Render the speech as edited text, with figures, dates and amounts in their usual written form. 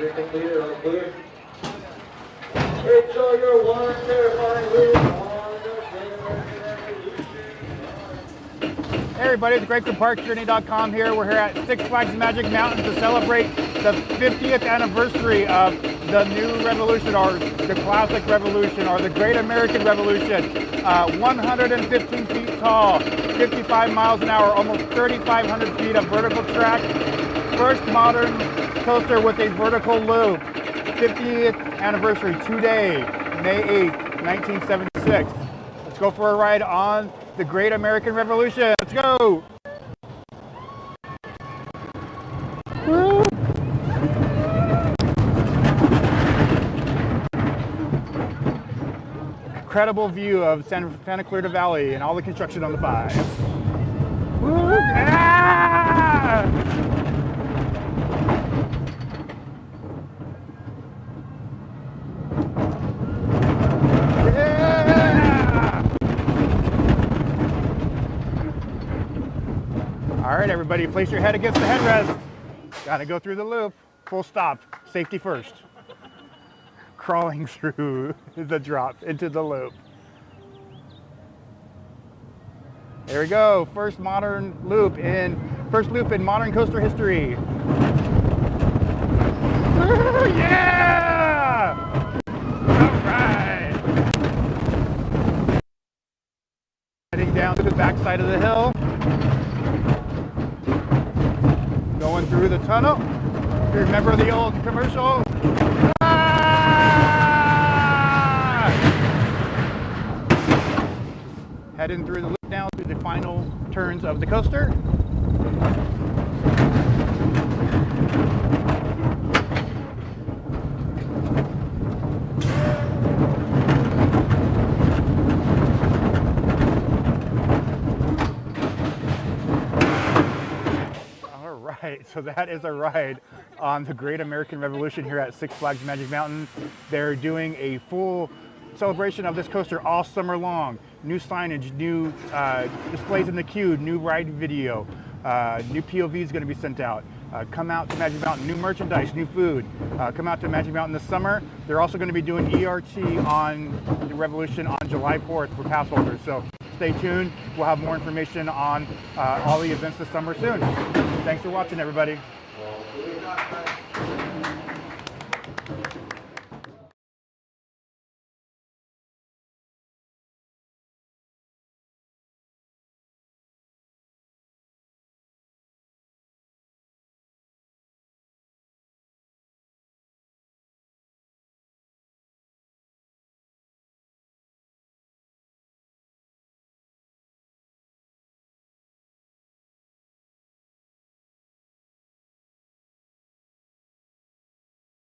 everything clear, all clear. Enjoy your one terrifying loop on the Great American Revolution. Hey everybody, it's Greg from ParksJourney.com here. We're here at Six Flags Magic Mountain to celebrate the 50th anniversary of the new revolution, or the classic revolution, or the Great American Revolution. 115 feet tall, 55 miles an hour, almost 3,500 feet of vertical track. First modern coaster with a vertical loop. 50th anniversary today, May 8th, 1976. Let's go for a ride on the Great American Revolution. Let's go! Woo. Incredible view of Santa Clarita Valley and all the construction on the 5. Woo. Ah! All right, everybody, place your head against the headrest. Gotta go through the loop. Full stop. Safety first. Crawling through the drop into the loop. There we go. First loop in modern coaster history. Woo, yeah! All right. Heading down to the back side of the hill. Going through the tunnel. You remember the old commercial? Ah! Heading through the loop now to the final turns of the coaster. So that is a ride on the Great American Revolution here at Six Flags Magic Mountain. They're doing a full celebration of this coaster all summer long. New signage, new displays in the queue, new ride video, new POV is going to be sent out. Come out to Magic Mountain, new merchandise, new food. Come out to Magic Mountain this summer. They're also going to be doing ERT on the Revolution on July 4th for pass holders. So stay tuned. We'll have more information on all the events this summer soon. Thanks for watching, everybody.